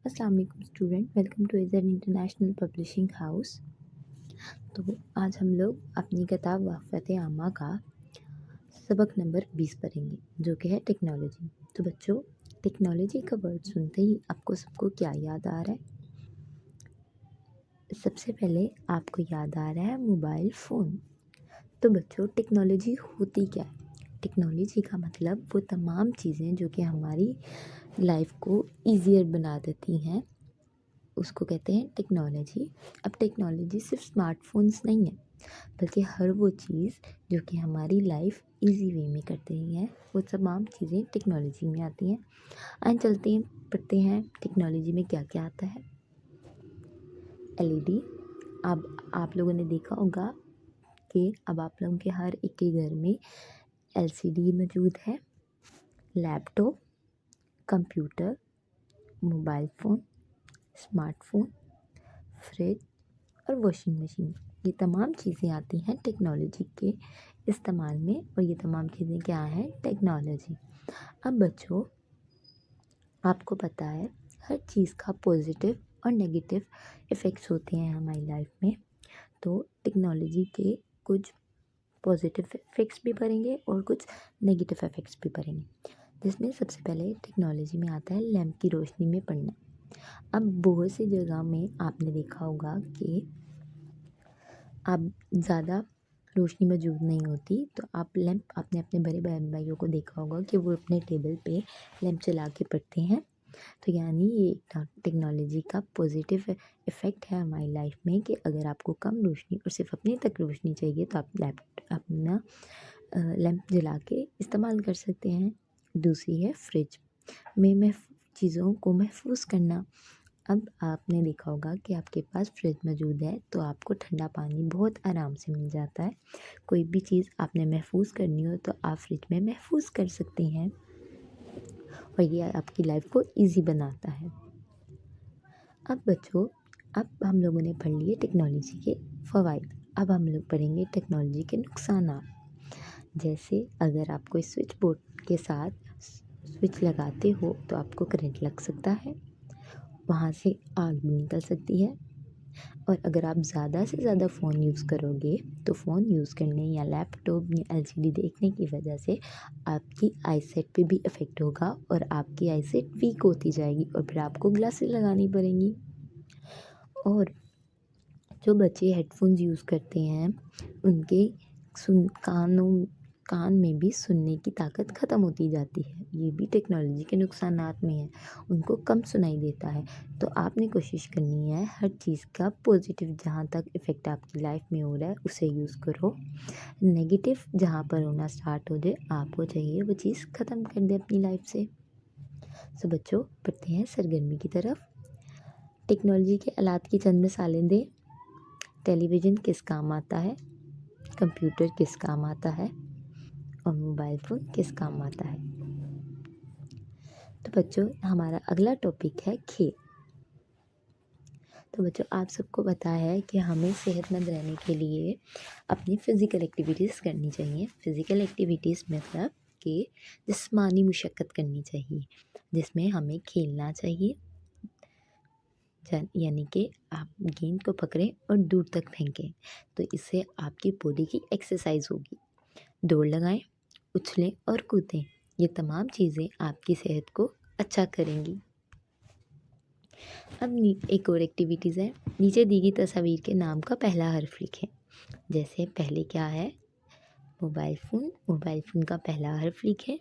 अस्सलाम वालेकुम student, welcome to इज़र इंटरनेशनल पब्लिशिंग हाउस। तो आज हम लोग अपनी किताब वफ़ात आमा का सबक नंबर 20 पढ़ेंगे, जो कि है टेक्नोलॉजी। तो बच्चों, टेक्नोलॉजी का वर्ड सुनते ही आपको सबको क्या याद आ रहा है? सबसे पहले आपको याद आ रहा है मोबाइल फ़ोन। तो बच्चों, टेक्नोलॉजी होती क्या है? टेक्नोलॉजी का मतलब वो तमाम चीज़ें जो कि हमारी लाइफ को ईज़ियर बना देती हैं, उसको कहते हैं टेक्नोलॉजी। अब टेक्नोलॉजी सिर्फ स्मार्टफोन्स नहीं है, बल्कि हर वो चीज़ जो कि हमारी लाइफ इजी वे में करती है, वो तमाम चीज़ें टेक्नोलॉजी में आती हैं। आइए चलते हैं, पढ़ते हैं टेक्नोलॉजी में क्या क्या आता है। एलईडी। अब आप लोगों ने देखा होगा कि अब आप लोगों के हर एक के घर में एलसीडी मौजूद है। Laptop, computer, mobile phone, smartphone, fridge और वॉशिंग मशीन, ये तमाम चीज़ें आती हैं टेक्नोलॉजी के इस्तेमाल में, और ये तमाम चीज़ें क्या हैं? टेक्नोलॉजी। अब बच्चों, आपको पता है हर चीज़ का पॉजिटिव और नेगेटिव इफ़ेक्ट्स होते हैं हमारी लाइफ में। तो टेक्नोलॉजी के कुछ पॉजिटिव इफ़ेक्ट्स भी पढ़ेंगे और कुछ नेगेटिव इफ़ेक्ट्स भी पढ़ेंगे, जिसमें सबसे पहले टेक्नोलॉजी में आता है लैंप की रोशनी में पढ़ना। अब बहुत सी जगह में आपने देखा होगा कि आप ज़्यादा रोशनी मौजूद नहीं होती, तो आप लैंप, आपने अपने बड़े बहन भाइयों को देखा होगा कि वो अपने टेबल पे लैंप जला के पढ़ते हैं। तो यानी ये टेक्नोलॉजी का पॉजिटिव इफ़ेक्ट है हमारी लाइफ में कि अगर आपको कम रोशनी और सिर्फ अपने तक रोशनी चाहिए तो आप अपना लैंप जला के इस्तेमाल कर सकते हैं। दूसरी है फ्रिज में चीज़ों को महफूज करना। अब आपने देखा होगा कि आपके पास फ्रिज मौजूद है तो आपको ठंडा पानी बहुत आराम से मिल जाता है। कोई भी चीज़ आपने महफूज करनी हो तो आप फ्रिज में महफूज कर सकते हैं, और ये आपकी लाइफ को इजी बनाता है। अब बच्चों, अब हम लोगों ने पढ़ लिए टेक्नोलॉजी के फ़वाइद। अब हम लोग पढ़ेंगे टेक्नोलॉजी के नुकसान। जैसे अगर आप कोई स्विच बोर्ड के साथ स्विच लगाते हो तो आपको करंट लग सकता है, वहाँ से आग भी निकल सकती है। और अगर आप ज़्यादा से ज़्यादा फ़ोन यूज़ करोगे तो फ़ोन यूज़ करने या लैपटॉप या एलसीडी देखने की वजह से आपकी आईसाइट पे भी इफ़ेक्ट होगा, और आपकी आईसाइट वीक होती जाएगी और फिर आपको ग्लासेस लगानी पड़ेंगी। और जो बच्चे हेडफोन्स यूज़ करते हैं उनके कान में भी सुनने की ताकत ख़त्म होती जाती है। ये भी टेक्नोलॉजी के नुकसानात में है, उनको कम सुनाई देता है। तो आपने कोशिश करनी है हर चीज़ का पॉजिटिव जहाँ तक इफ़ेक्ट आपकी लाइफ में हो रहा है उसे यूज़ करो। नेगेटिव जहाँ पर होना स्टार्ट हो जाए, आपको चाहिए वो चीज़ ख़त्म कर दे अपनी लाइफ से। सो बच्चों, पढ़ते हैं सरगर्मी की तरफ। टेक्नोलॉजी के आलात की चंद मिसालें दें। टेलीविज़न किस काम आता है? कंप्यूटर किस काम आता है? और मोबाइल फ़ोन किस काम आता है? तो बच्चों, हमारा अगला टॉपिक है खेल। तो बच्चों, आप सबको पता है कि हमें सेहतमंद रहने के लिए अपनी फ़िज़िकल एक्टिविटीज़ करनी चाहिए। फ़िज़िकल एक्टिविटीज़ मतलब कि जिस्मानी मुशक्क़त करनी चाहिए, जिसमें हमें खेलना चाहिए। यानी कि आप गेंद को पकड़ें और दूर तक फेंकें, तो इससे आपकी बॉडी की एक्सरसाइज होगी। दौड़ लगाएं, उछलें और कूदें, ये तमाम चीज़ें आपकी सेहत को अच्छा करेंगी। अब एक और एक्टिविटीज़ है। नीचे दी गई तस्वीर के नाम का पहला हर्फ लिखें। जैसे पहले क्या है? मोबाइल फ़ोन का पहला हर्फ लिखें।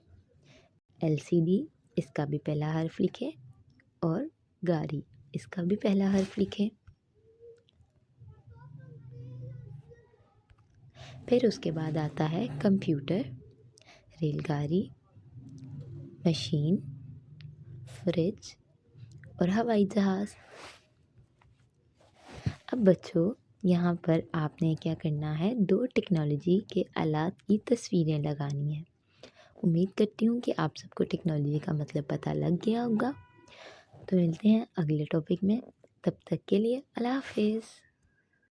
एलसीडी, इसका भी पहला हर्फ लिखें। और गाड़ी, इसका भी पहला हर्फ लिखें। फिर उसके बाद आता है कंप्यूटर, रेलगाड़ी, मशीन, फ्रिज और हवाई जहाज़। अब बच्चों, यहाँ पर आपने क्या करना है? 2 टेक्नोलॉजी के आलात की तस्वीरें लगानी है। उम्मीद करती हूँ कि आप सबको टेक्नोलॉजी का मतलब पता लग गया होगा। तो मिलते हैं अगले टॉपिक में, तब तक के लिए अल्लाह हाफ़िज़।